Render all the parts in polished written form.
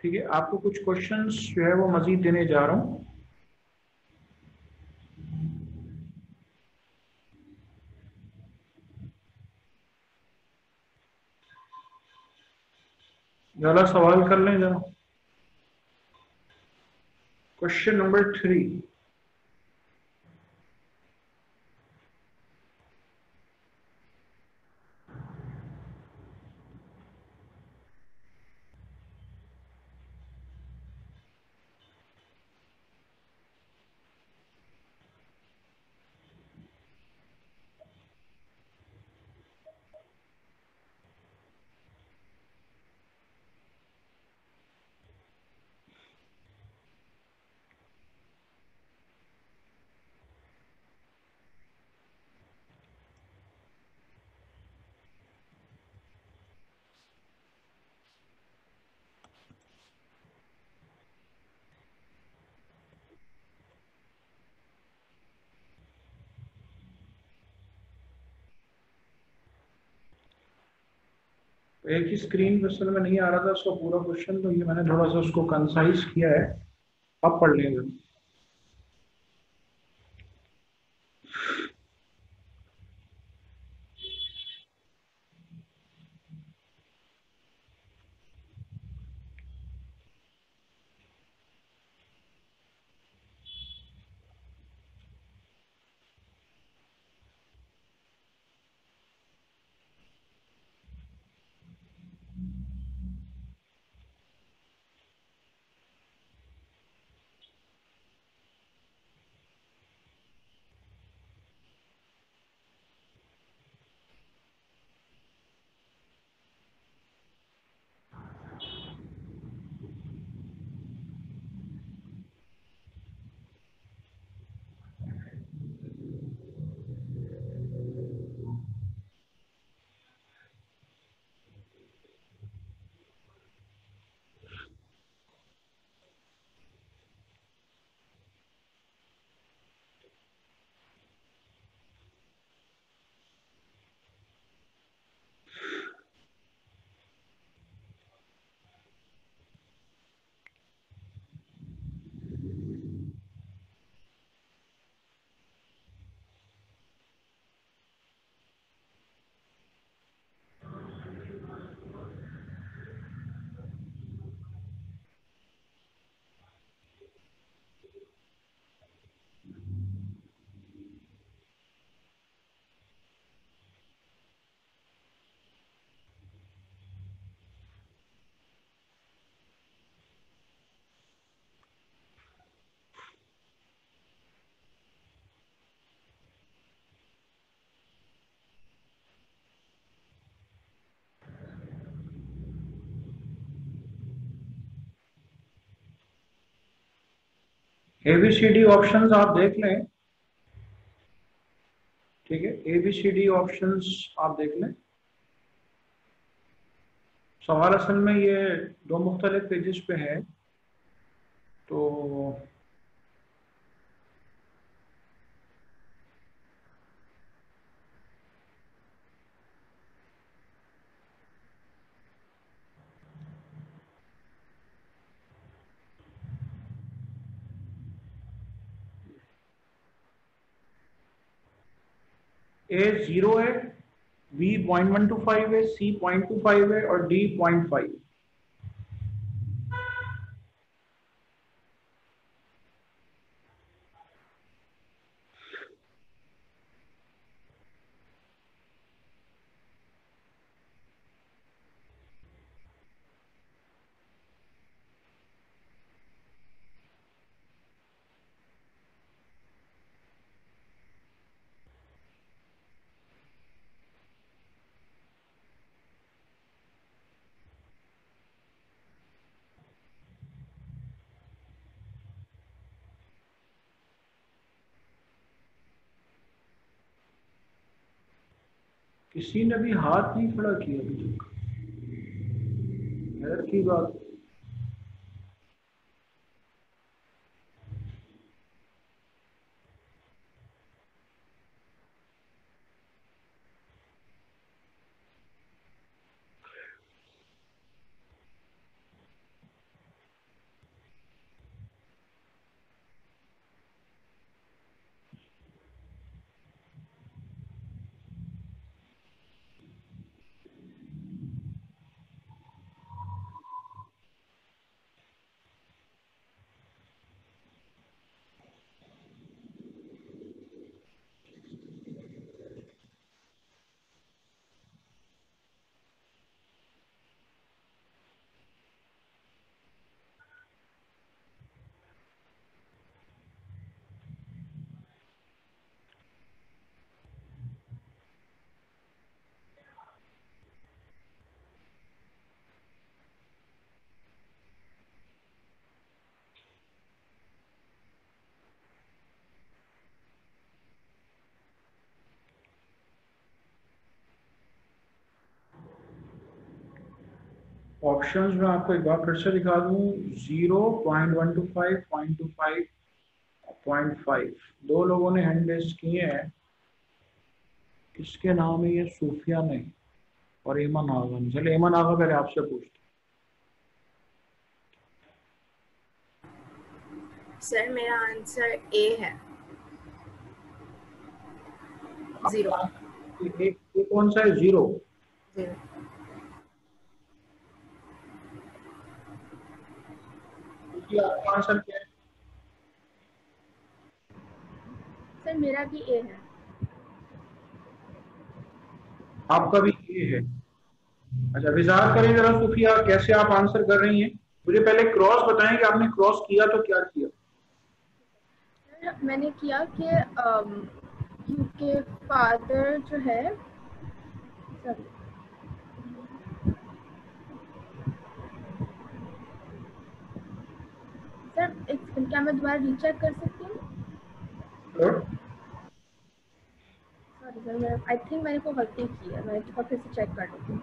ठीक है, आपको कुछ क्वेश्चंस जो है वो मजीद देने जा रहा हूँ। जरा सवाल कर लें जरा। Question number 3। एक ही स्क्रीन पर असल में नहीं आ रहा था उसका पूरा क्वेश्चन, तो ये मैंने थोड़ा सा उसको कंसाइज किया है। अब पढ़ लेंगे। ABCD ऑप्शंस आप देख लें। ठीक है, ABCD ऑप्शंस आप देख लें। सवाल असल में ये दो मुख्तलिफ पेजेस पे है, तो A 0 है, B 0.125 है, C 0.25 है और D 0.5। किसी ने भी हाथ नहीं खड़ा किया अभी तक, हैरत की बात। ऑप्शंस में आपको एक बार फिर से दिखा दूं, 0.125, 0.25, 0.5। दो लोगों ने हैंड रेज किए हैं। किसके नाम है ये? सूफिया ने और ईमान आगा ने। चलिए ईमान आगा पहले आपसे पूछते। सर मेरा आंसर ए है, 0। एक कौन सा है? 0। 0। आपका आंसर क्या है? सर मेरा भी ए है। आपका भी ये है। अच्छा विजात करें जरा सूफिया, कैसे आप आंसर कर रही हैं? मुझे पहले क्रॉस बताएं कि आपने क्रॉस किया तो क्या किया। सर मैंने किया कि क्योंकि फादर जो है, सॉरी सर, एक सेकंड, क्या मैं दोबारा रीचेक कर सकती हूँ? सॉरी सर, मैं आई थिंक मैंने कोई गलती की है, मैं एक बार फिर से चेक कर लेती हूँ।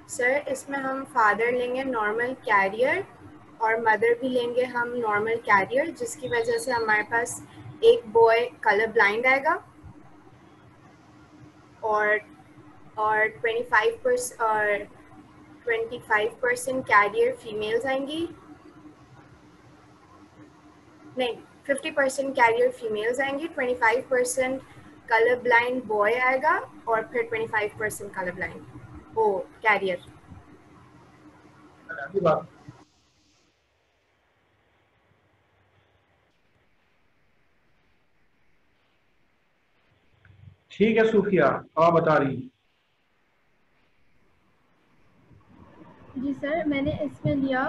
सर इसमें हम फादर लेंगे नॉर्मल कैरियर और मदर भी लेंगे हम नॉर्मल कैरियर, जिसकी वजह से हमारे पास एक बॉय कलर ब्लाइंड आएगा और 25% कैरियर फीमेल्स आएंगी, नहीं 50% कैरियर फीमेल्स आएंगी, 25% कलर ब्लाइंड बॉय आएगा और फिर 25% कलर ब्लाइंड वो कैरियर। ठीक है सूफिया, आप बता रही हैं। जी सर, मैंने इसमें लिया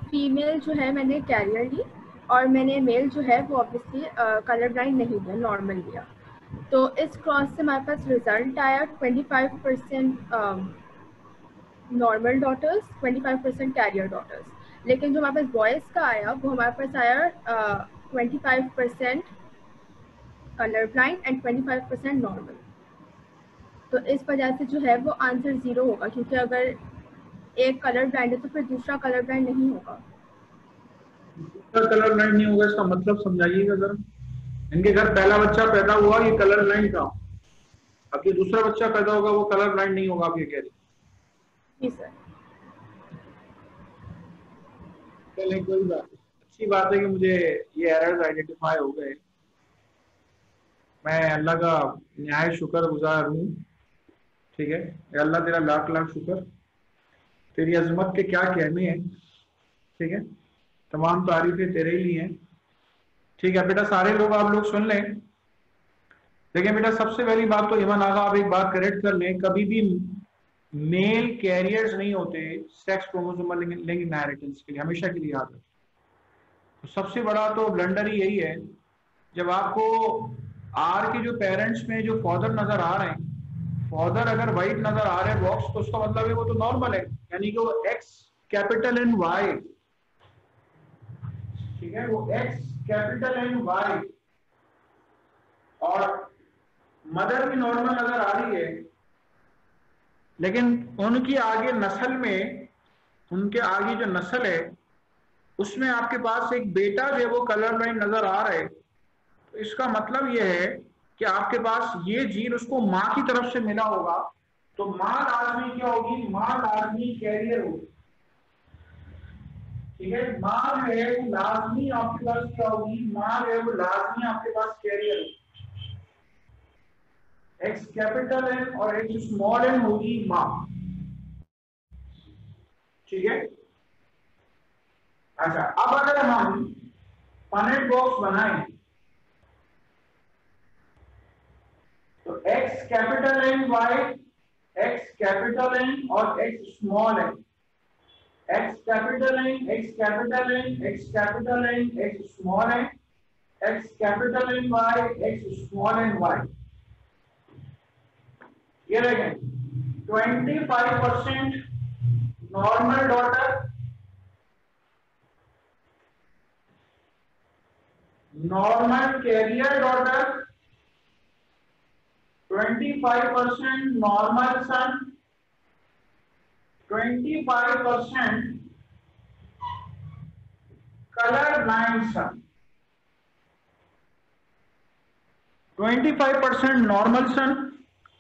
फीमेल जो है मैंने कैरियर ली, और मैंने मेल जो है वो ऑब्वियसली कलर ब्लाइंड नहीं लिया, नॉर्मल लिया। तो इस क्रॉस से हमारे पास रिजल्ट आया 25% नॉर्मल डॉटर्स, 25% कैरियर डॉटर्स। लेकिन जो हमारे पास बॉयज़ का आया वो हमारे पास आया 25% कलर ब्लाइंड एंड 25% नॉर्मल। तो इस वजह से जो है वो आंसर 0 होगा, क्योंकि अगर एक कलर ब्लाइंड है तो फिर दूसरा कलर ब्लाइंड नहीं होगा। दूसरा कलर ब्लाइंड नहीं होगा इसका मतलब समझाइएगा जरा। इनके घर पहला बच्चा पैदा हुआ, ये कलर ब्लाइंड था। अब ये दूसरा बच्चा पैदा होगा, वो कलर ब्लाइंड नहीं होगा, आप ये कह रही? जी सर। चलिए कोई बात नहीं, अच्छी बात है कि मुझे ये एरर्स आइडेंटिफाई हो गए। मैं अल्लाह का न्याय शुक्र गुजार हूँ। ठीक है अल्लाह, तेरा लाख लाख शुक्र, तेरी अजमत के क्या कहने हैं। ठीक है, तमाम तारीफें तेरे ही लिए हैं। ठीक है बेटा, सारे लोग आप लोग सुन लें। देखिए बेटा, सबसे पहली बात तो ईमान आगा आप एक बात करेक्ट कर लें, कभी भी मेल कैरियर्स नहीं होते सेक्स क्रोमोसोमल लिंक इनहेरिटेंस के लिए, हमेशा के लिए याद रखें। तो सबसे बड़ा तो ब्लंडर ही यही है, जब आपको आर के जो पेरेंट्स में जो फादर नजर आ रहे हैं, फादर अगर वाइट नजर आ रहे हैं बॉक्स, तो उसका मतलब है वो तो नॉर्मल है, यानी कि वो एक्स कैपिटल एंड वाई ठीक है, वो एक्स कैपिटल एन वाई, और मदर भी नॉर्मल नजर आ रही है, लेकिन उनकी आगे नस्ल में, उनके आगे जो नस्ल है उसमें आपके पास एक बेटा जो है वो कलर ब्लाइंड नजर आ रहा है। तो इसका मतलब यह है कि आपके पास ये जीन उसको माँ की तरफ से मिला होगा, तो माँ लाजमी क्या होगी, माँ लाजमी कैरियर होगी। ठीक है, माँ जो है वो लाजमी आपके पास क्या होगी, माँ जो है वो लाजमी आपके पास कैरियर होगी। एक्स कैपिटल एन और एक्स स्मॉल एन होगी माँ। ठीक है, अच्छा अब अगर हम पनेट बॉक्स बनाएं तो X capital N Y, X capital N और X small N, X capital N, X capital N, X capital N, X small N, X capital N Y, X small N Y. ये देखें 25% normal daughter, normal carrier daughter, 25% normal son, 25% colour blind son. 25% normal son,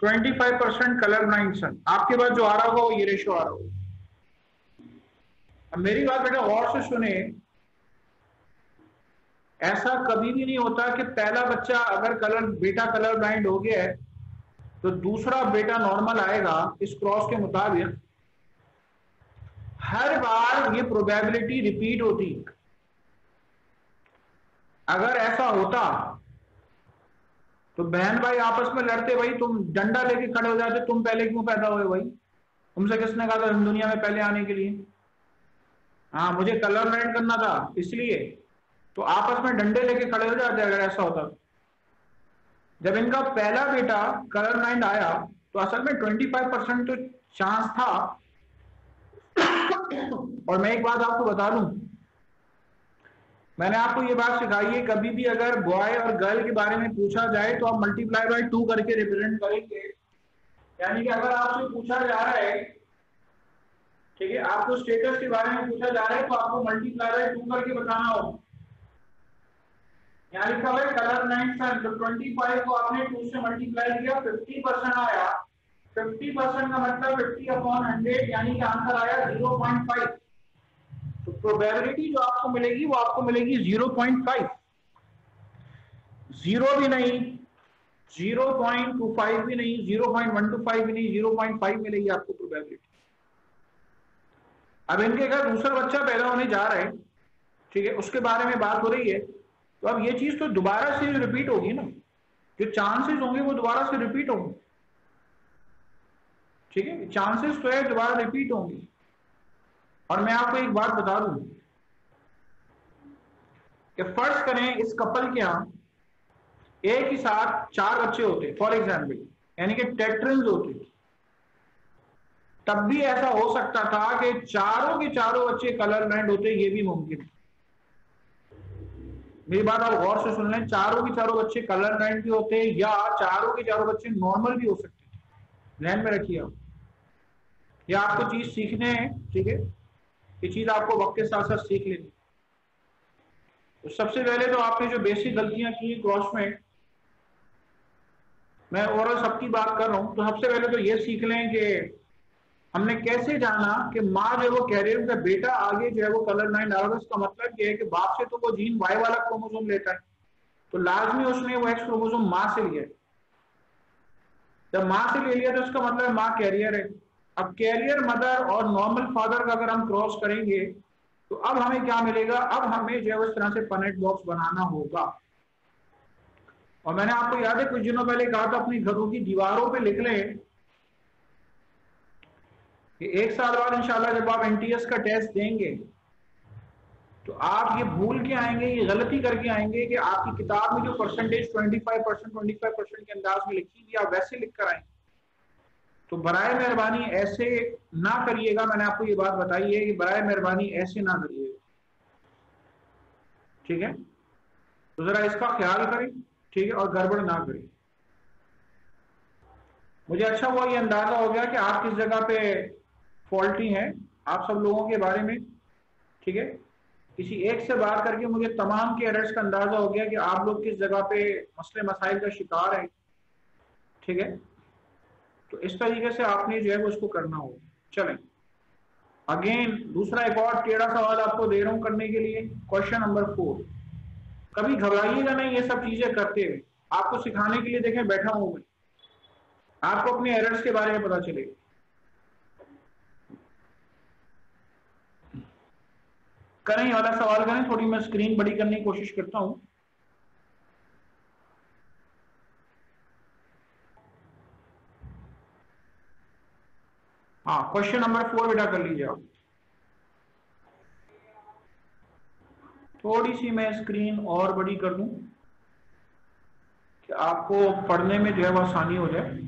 25% colour blind son. आपके पास जो आ रहा होगा वो ये ratio आ रहा होगा। अब मेरी बात बेटा गौर से सुने, ऐसा कभी भी नहीं होता कि पहला बच्चा अगर बेटा कलर ब्लाइंड हो गया है तो दूसरा बेटा नॉर्मल आएगा इस क्रॉस के मुताबिक। हर बार ये प्रोबेबिलिटी रिपीट होती। अगर ऐसा होता तो बहन भाई आपस में लड़ते, भाई तुम डंडा लेके खड़े हो जाते, तुम पहले क्यों पैदा हुए, भाई तुमसे किसने कहा था दुनिया में पहले आने के लिए, हाँ मुझे कलर ब्लाइंड करना था इसलिए, तो आपस में डंडे लेके खड़े हो जाते अगर ऐसा होता। जब इनका पहला बेटा कलर ब्लाइंड आया तो असल में 25% तो चांस था। और मैं एक बात आपको बता दूं, मैंने आपको ये बात सिखाई है, कभी भी अगर बॉय और गर्ल के बारे में पूछा जाए तो आप मल्टीप्लाई बाय 2 करके रिप्रेजेंट करेंगे। यानी कि अगर आपसे पूछा जा रहा है, ठीक है, आपको स्टेटस के बारे में पूछा जा रहा है तो आपको मल्टीप्लाई बाय 2 करके बताना होगा। यहाँ लिखा हुआ है कलर ब्लाइंड सन, तो 25 को आपने 2 से मल्टीप्लाई किया, 50% आया। 50% का मतलब 50/100, यानी कि आंसर आया 0.5। तो प्रोबेबिलिटी जो आपको मिलेगी वो आपको मिलेगी 0.5, 0 भी नहीं, 0.25 भी नहीं, 0.125 भी नहीं, 0.5 मिलेगी आपको प्रोबेबिलिटी। अब इनके घर दूसरा बच्चा पैदा होने जा रहा है, ठीक है, उसके बारे में बात हो रही है, तो अब ये चीज तो दोबारा से रिपीट होगी ना, जो चांसेस होंगे वो दोबारा से रिपीट होंगे। ठीक है, चांसेस तो है दोबारा रिपीट होंगे। और मैं आपको एक बात बता दूं कि फर्ज करें इस कपल के यहां एक ही साथ 4 बच्चे होते फॉर एग्जाम्पल, यानी कि टेट्रिन्स होते, तब भी ऐसा हो सकता था कि चारों के चारों बच्चे कलर ब्लाइंड होते, ये भी मुमकिन है। मेरी बात आप गौर से सुन लें, चारों के चारों बच्चे कलर ब्लाइंड भी होते या चारों के चारों बच्चे नॉर्मल भी हो सकते, ध्यान में रखिए आप, ये आपको चीज सीखने हैं। ठीक है, ये चीज आपको वक्त के साथ साथ सीख लेनी। तो सबसे पहले तो आपने जो बेसिक गलतियां की क्रॉस में, मैं ओवरऑल सबकी बात कर रहा हूं, तो सबसे पहले तो ये सीख लें कि हमने कैसे जाना कि माँ जो है वो कैरियर का बेटा आगे जो है वो कलर ब्लाइंड आ रहा है। इसका मतलब ये है कि बाप से तो वो जीन वाई वाला क्रोमोसोम लेता है, तो लाजमी उसने वो एक्स क्रोमोसोम माँ से लिया। जब माँ से ले लिया तो उसका मतलब माँ कैरियर है। अब कैरियर मदर और नॉर्मल फादर का अगर हम क्रॉस करेंगे तो अब हमें क्या मिलेगा, अब हमें जो है उस तरह से पनेट बॉक्स बनाना होगा। और मैंने आपको याद है कुछ दिनों पहले कहा था अपनी घरों की दीवारों पे लिख लें कि 1 साल बाद इंशाल्लाह जब आप एनटीएस का टेस्ट देंगे तो आप ये भूल के आएंगे, ये गलती करके आएंगे कि आपकी किताब में जो परसेंटेज 25% के अंदाज में लिखी थी आप वैसे लिख कर आएंगे। तो बराए मेहरबानी ऐसे ना करिएगा, मैंने आपको ये बात बताई है कि बराए मेहरबानी ऐसे ना करिएगा। ठीक है, तो जरा इसका ख्याल करें, ठीक है, और गड़बड़ ना करें। मुझे अच्छा हुआ ये अंदाजा हो गया कि आप किस जगह पे फॉल्टी हैं, आप सब लोगों के बारे में, ठीक है। किसी एक से बात करके मुझे तमाम के एरर्स का अंदाजा हो गया कि आप लोग किस जगह पे मसले मसाइल का शिकार हैं, ठीक है। तो इस तरीके से आपने जो है वो उसको करना होगा। चलें, अगेन दूसरा एक और टेढ़ा सवाल आपको दे रहा हूं करने के लिए, क्वेश्चन नंबर 4। कभी घबराइएगा नहीं ये सब चीजें करते हुए, आपको सिखाने के लिए देखें बैठा हूं मैं, आपको अपने एरर्स के बारे में पता चलेगा। करें ये वाला सवाल करें, थोड़ी मैं स्क्रीन बड़ी करने की कोशिश करता हूं। हाँ, क्वेश्चन नंबर 4 बेटा कर लीजिए आप। थोड़ी सी मैं स्क्रीन और बड़ी कर दूं कि आपको पढ़ने में जो है वो आसानी हो जाए।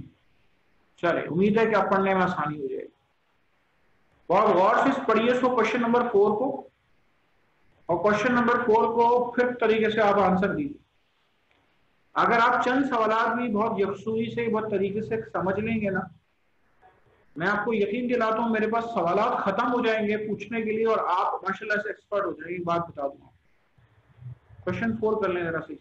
चले, उम्मीद है कि आप पढ़ने में आसानी हो जाए। बहुत गौर से पढ़िए इसको, क्वेश्चन नंबर 4 को, और क्वेश्चन नंबर 4 को फिर तरीके से आप आंसर दीजिए। अगर आप चंद सवाल भी बहुत यकसुई से बहुत तरीके से समझ लेंगे ना, मैं आपको यकीन दिलाता हूं मेरे पास सवाल खत्म हो जाएंगे पूछने के लिए और आप माशाल्लाह से एक्सपर्ट हो जाएंगे। बात बता दूंगा। क्वेश्चन 4 कर लें जरा सी।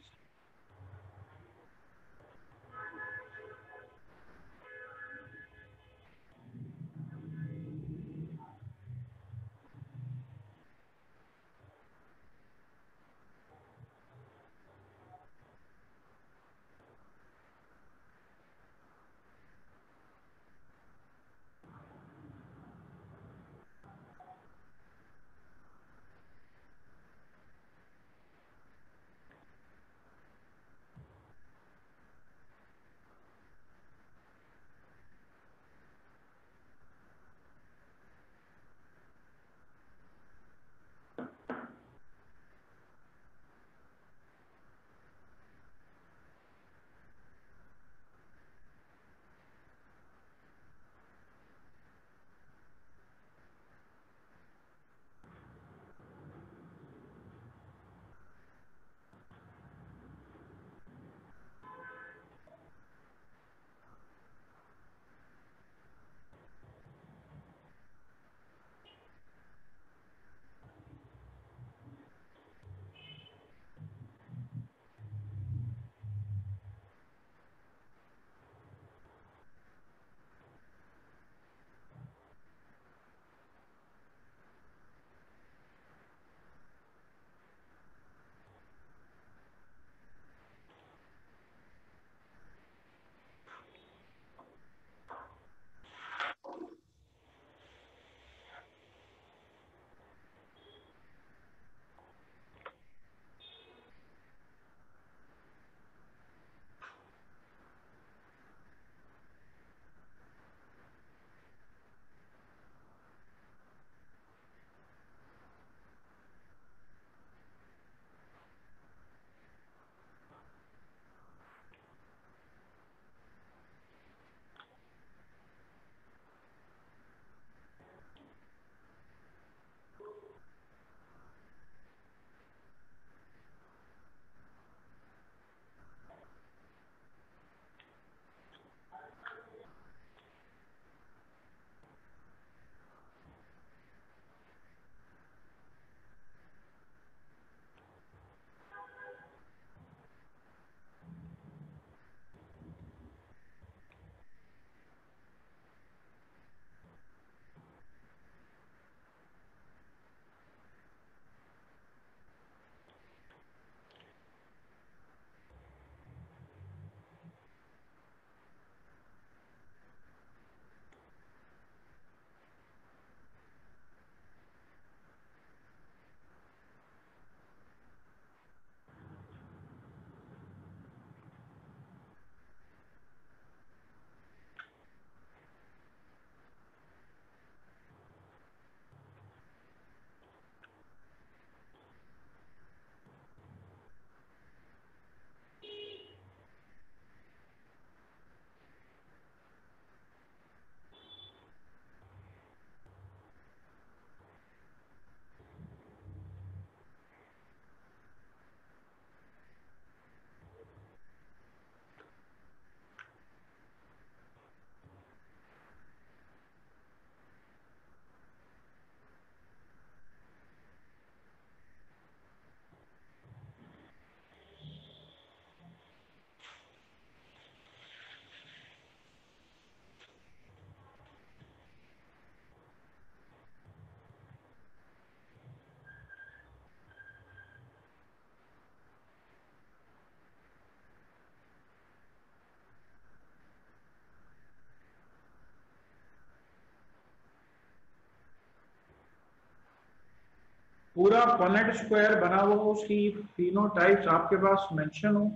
पूरा पनेट स्क्वायर बना हुआ हो, उसकी फिनोटाइप्स आपके पास मेंशन हो,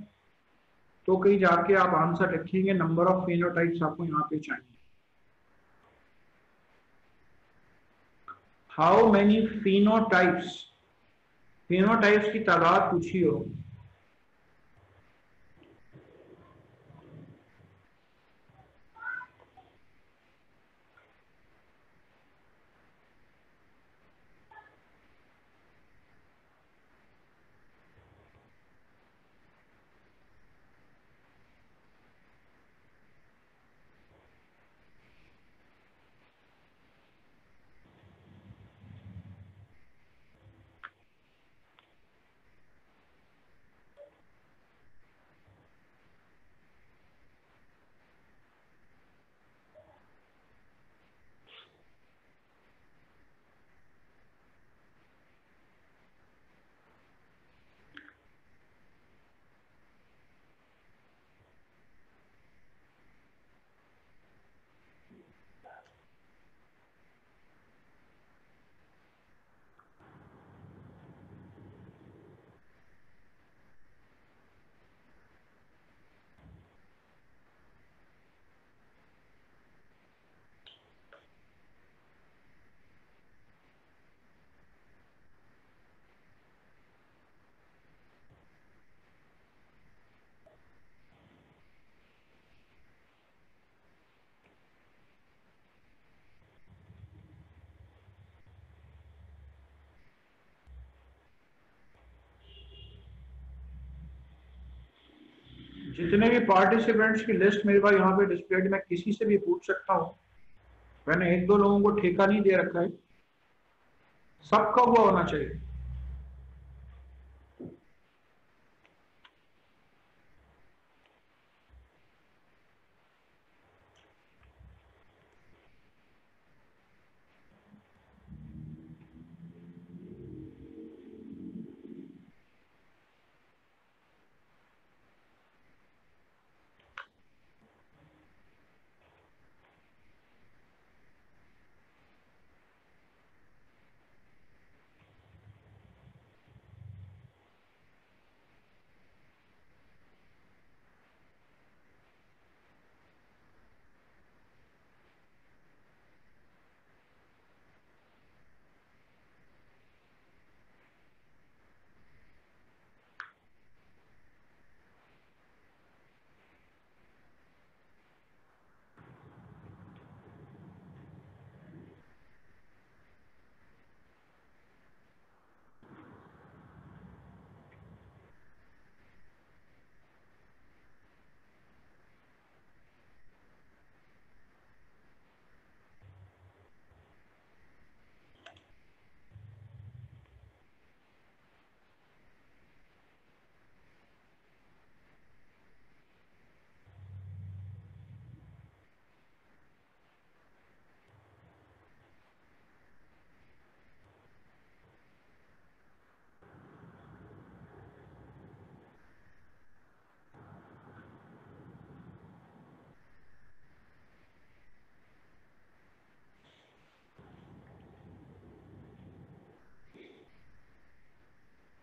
तो कहीं जाके आप आंसर रखेंगे नंबर ऑफ फिनोटाइप्स आपको यहाँ पे चाहिए। हाउ मेनी फिनोटाइप्स, फिनोटाइप्स की तादाद पूछी हो। जितने भी पार्टिसिपेंट्स की लिस्ट मेरे पास यहाँ पे डिस्प्लेड, मैं किसी से भी पूछ सकता हूँ, मैंने एक दो लोगों को ठेका नहीं दे रखा है, सबका हुआ होना चाहिए।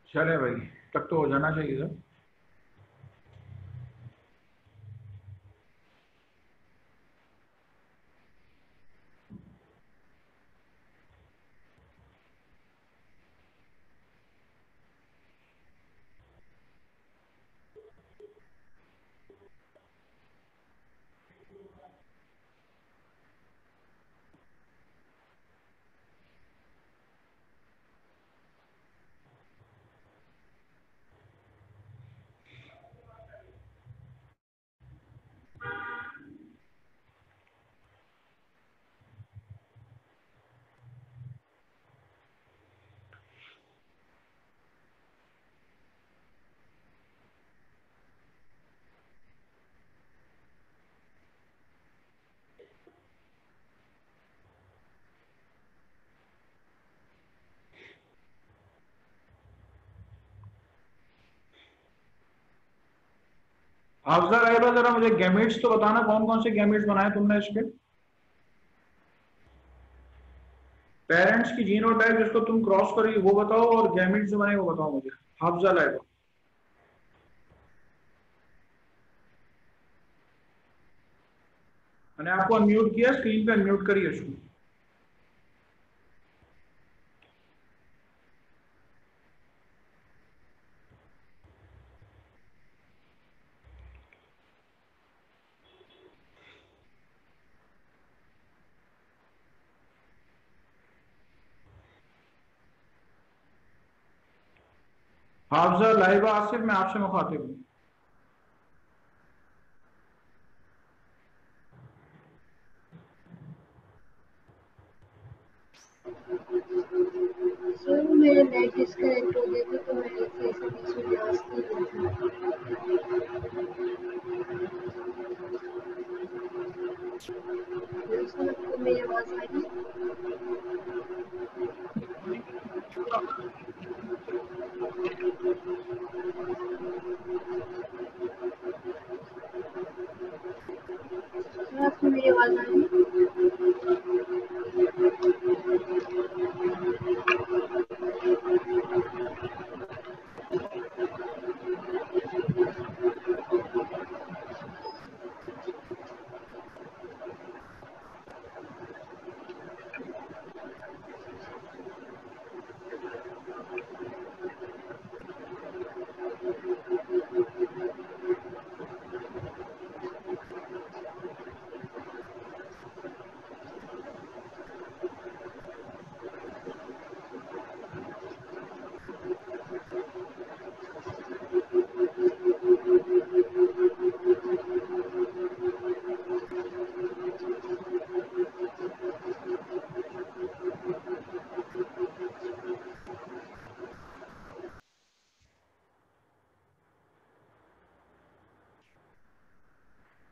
चले भाई, तब तो हो जाना चाहिए सर। अफजल राइबा, जरा मुझे गैमेट्स तो बताना, कौन कौन से गैमेट्स बनाए तुमने इसके। पेरेंट्स की जीनोटाइप जिसको तुम क्रॉस करोगे वो बताओ, और गैमेट्स जो बने वो बताओ मुझे। हाफजा लाइबा। मैंने आपको अनम्यूट किया, स्क्रीन पे अनम्यूट करिए उसको। हाफजा लाइबा आसिफ, मैं आपसे मुखातिब हूँ। सर मेरे नेट डिस्कनेक्ट हो गए थे तो मैंने सही से बीच में आवाज नहीं दी। सर आपको मेरी आवाज आ रही है? सर आपको मेरी आवाज आ रही है?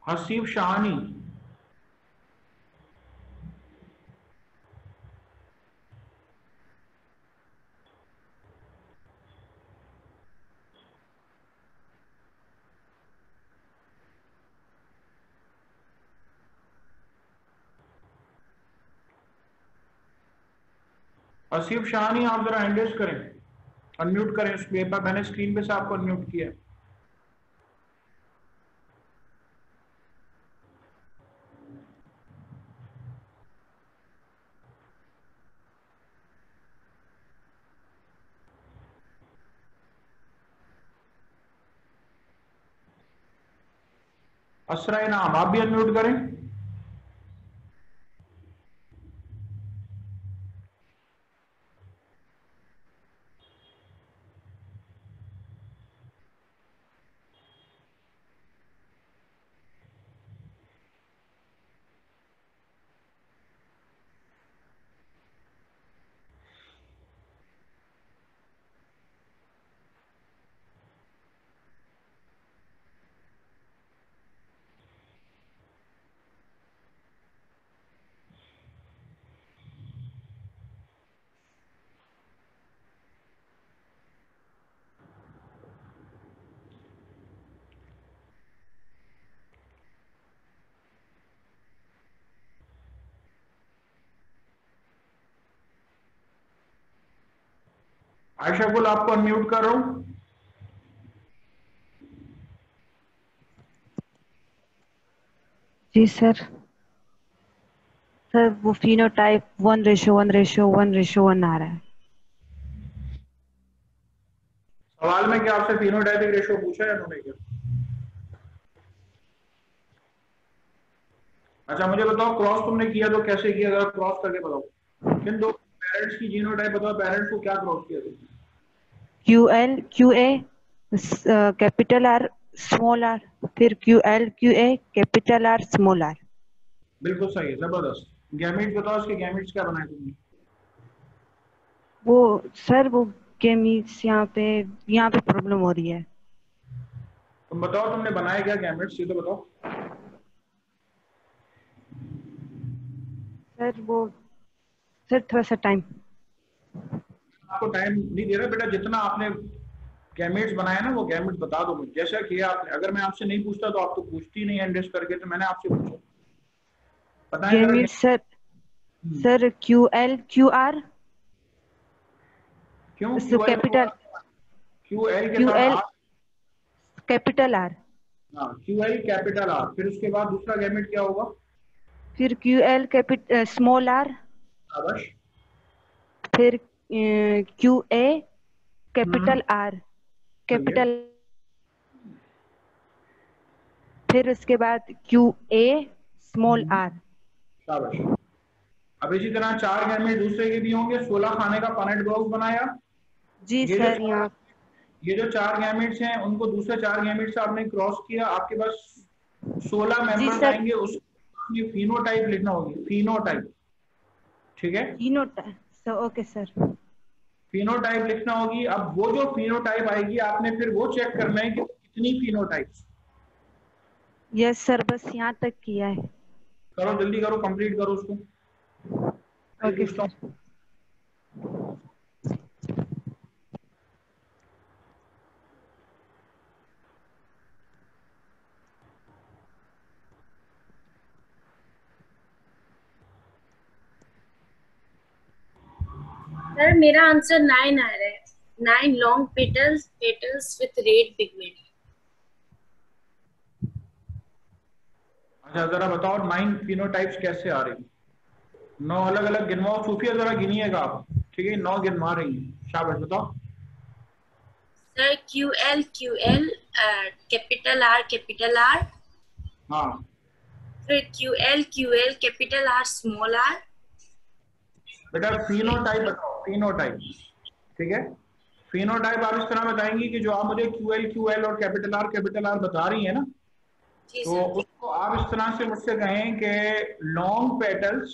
हसीब शाहानी। हसीब शाहानी, आप जरा एंडेस करें, अनम्यूट करें उस पेपर, मैंने स्क्रीन पे से आपको अनम्यूट किया है। असरा इनाम, आप भी अनम्यूट करें। आयशा गुल, आपको अनम्यूट कर रहा हूं। जी सर। सर वो फिनोटाइप 1:1:1:1 आ रहा है। सवाल में क्या आपसे फिनोटाइपिक रेशियो पूछा है उन्होंने क्या? अच्छा मुझे बताओ, क्रॉस तुमने किया तो कैसे किया, जरा क्रॉस करके बताओ। किन दो पेरेंट्स की जीनोटाइप बताओ, पेरेंट्स को क्या क्रॉस किया तुमने? QL QA capital R small R, फिर QL QA capital R small R. बिल्कुल सही है, जबरदस्त। गैमेट्स बताओ, इसके गैमेट्स क्या बनाए तुमने? वो सर वो गेमीज यहाँ पे प्रॉब्लम हो रही है। तुम बताओ तुमने बनाए क्या गैमेट्स, ये तो बताओ। सर वो सर थोड़ा सा टाइम। आपको टाइम नहीं दे रहा बेटा, जितना आपने गैमेट्स बनाए ना वो गैमेट्स बता दो मुझे, जैसा किया आपने। अगर मैं आपसे नहीं पूछता तो आप तो पूछती नहीं एंडेस करके, तो मैंने आपसे पूछा। बताएं जरा। गेमीज सर सर QL QR क्यों सो QL कैपिटल QL के साथ QL R? कैपिटल R, हाँ, QL कैपिटल R, फिर उसके बाद दूसरा गैमेट क्या होगा? फिर QL कैपिटल स्मॉल R, अवश्य। फिर QA कैपिटल R सही है। कैपिटल, फिर उसके बाद QA स्मॉल R। शाबाश। अब इसी तरह 4 गैमेट दूसरे के भी होंगे। 16 खाने का पनेट बॉक्स बनाया। जी ये सर, यहाँ ये जो 4 गैमेट्स हैं उनको दूसरे 4 गैमेट से आपने क्रॉस किया, आपके पास 16 जी मेंबर्स सर, आएंगे। उसकी फिनोटाइप लिखना होगी, फिनोटाइप। ठीक है, सर ओके सर। फिनोटाइप लिखना होगी। अब वो जो फिनोटाइप आएगी आपने फिर वो चेक करना है कि कितनी फिनोटाइप्स। यस सर, बस यहाँ तक किया है। करो जल्दी करो, कंप्लीट करो उसको। ओके पूछता हूँ। सर। सर मेरा आंसर 9 आ रहा है। 9 long petals with red pigment. अच्छा जरा बताओ 9 फिनोटाइप्स कैसे आ रही? 9 अलग अलग गिनवाओ। सूफिया जरा गिनिएगा आप। ठीक है, 9 गिनवा रही है। शाबाश, बताओ। सर QL कैपिटल R, हाँ, फिर QL capital R small r। बेटा फिनोटाइप बताओ, फिनोटाइप। ठीक है, फिनोटाइप आप इस तरह बताएंगी कि जो आप मुझे QL और कैपिटल R बता रही है ना, जी तो सर। उसको आप इस तरह से मुझसे कहें कि लॉन्ग पेटल्स,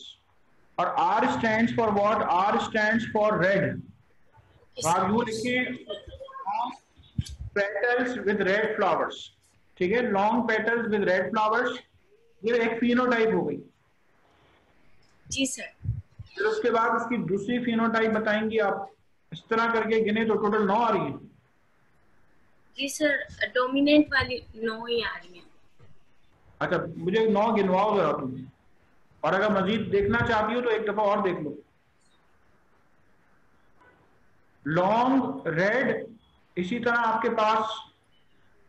और R stands for what? R stands for red. तो आप यूं लिखें, पेटल्स विद रेड फ्लावर्स। ठीक है, long petals with red flowers, ये एक फिनोटाइप हो गई। जी सर। फिर उसके बाद उसकी दूसरी फिनोटाइप बताएंगी आप। इस तरह करके गिने तो टोटल 9 आ रही है। जी सर, डोमिनेंट वाली 9 ही आ रही है। अच्छा, मुझे 9 गिनवाओ जरा तुम, और अगर मजीद देखना चाहती हो तो एक दफा और देख लो। लॉन्ग रेड, इसी तरह आपके पास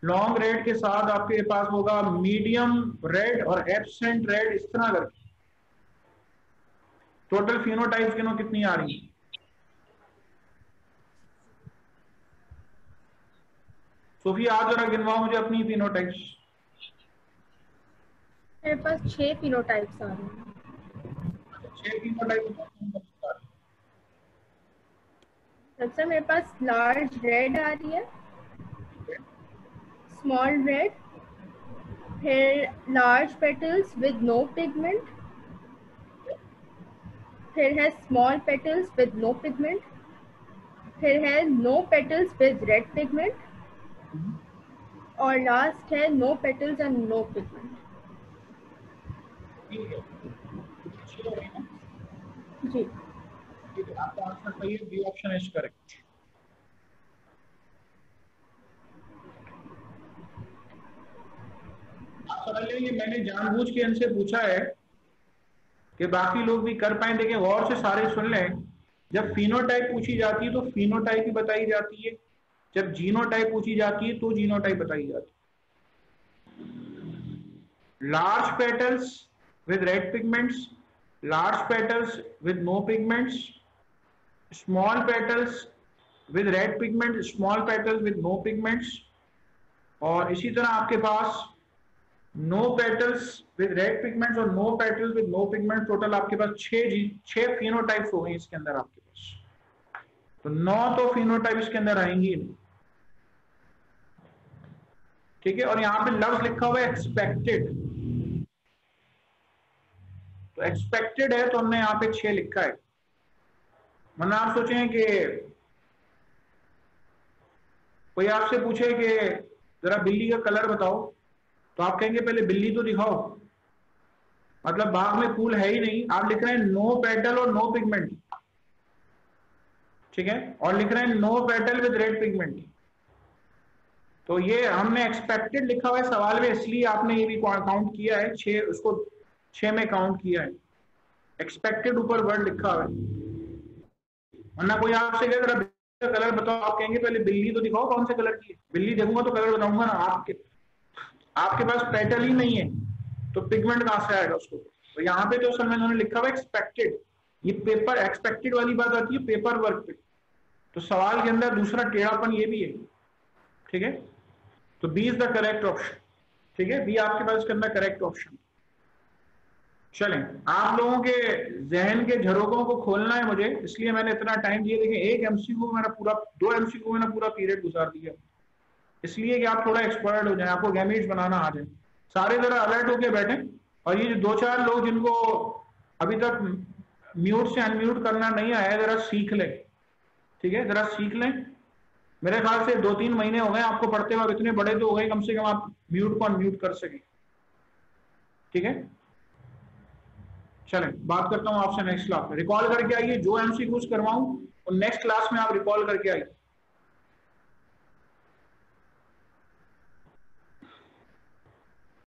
लॉन्ग रेड के साथ आपके पास होगा मीडियम रेड और एब्सेंट रेड। इस तरह करके टोटल फिनोटाइप्स गिनो कितनी आ रही है? सोफिया आप जरा गिनवाओ मुझे अपनी फिनोटाइप्स। मेरे पास 6 फिनोटाइप्स आ रहे हैं। 6 फिनोटाइप। सबसे मेरे पास लार्ज रेड आ रही है, स्मॉल रेड, फिर large petals with no pigment, फिर है small petals with no pigment, फिर है no petals with red pigment, और लास्ट है no petals and no pigment. ठीक है, अच्छी हो रही है ना? जी ठीक है, आपका आंसर सही है। B option is correct. आप समझ लेंगे मैंने जानबूझ के इनसे पूछा है कि बाकी लोग भी कर पाए। देखिए गौर से सारे सुन लें। जब फिनोटाइप पूछी जाती है तो फिनोटाइप ही बताई जाती है। जब जीनोटाइप पूछी जाती है तो जीनोटाइप बताई जाती है। Large petals with red pigments, large petals with no pigments, small petals with red pigment, small petals with no pigments, और इसी तरह आपके पास no petals with red pigments और no petals with no pigment. Total आपके पास 6 phenotypes हो गए इसके अंदर आपके पास। तो 9 तो फिनोटाइप इसके अंदर आएंगी। ठीक है, और यहाँ पे लफ्ज लिखा हुआ है एक्सपेक्टेड। तो एक्सपेक्टेड है तो हमने यहाँ पे 6 लिखा है। वरना आप सोचें कि कोई आपसे पूछे कि जरा बिल्ली का कलर बताओ, तो आप कहेंगे पहले बिल्ली तो दिखाओ। मतलब बाग में फूल है ही नहीं, आप लिख रहे हैं नो पेटल और नो पिगमेंट। ठीक है, और लिख रहे हैं no petal with red pigment. तो ये हमने एक्सपेक्टेड लिखा हुआ है सवाल में, इसलिए आपने ये भी काउंट किया है 6, उसको 6 में काउंट किया है। एक्सपेक्टेड ऊपर वर्ड लिखा हुआ है, वरना कोई आपसे कहे जरा बिल्ली का कलर बताओ, आप कहेंगे पहले बिल्ली तो दिखाओ कौन से कलर की है, बिल्ली देखूंगा तो कलर बताऊंगा ना। आपके पास पेटल ही नहीं है तो पिगमेंट कहां से आएगा उसको। तो यहाँ पे जो असल में उन्होंने लिखा हुआ एक्सपेक्टेड, ये पेपर एक्सपेक्टेड वाली बात आती है पेपर वर्क पे, तो सवाल के अंदर दूसरा टेढ़ापन ये भी है, ठीक है। तो B is the correct option, ठीक है, बी आपके पास इसके अंदर करेक्ट ऑप्शन। चलें, आप लोगों के जहन के झरोकों को खोलना है मुझे, इसलिए मैंने इतना टाइम दिया। देखिए एक एमसीक्यू मैंने पूरा, 2 एमसीक्यू मैंने पूरा पीरियड गुजार दिया, इसलिए कि आप थोड़ा एक्सपर्ट हो जाए, आपको गैमेट्स बनाना आ जाए। सारे जरा अलर्ट होके बैठे, और ये 2-4 लोग जिनको अभी तक म्यूट से अनम्यूट करना नहीं आया जरा सीख लें, ठीक है, जरा सीख लें। मेरे ख्याल से 2-3 महीने हो गए आपको पढ़ते हुए, इतने बड़े तो हो गए कम से कम आप म्यूट को अनम्यूट कर सके, ठीक है। चलें, बात करता हूं आपसे नेक्स्ट क्लास में। रिकॉल करके आइए, जो एमसीक्यूज करवाऊं और नेक्स्ट क्लास में आप रिकॉल करके आइए।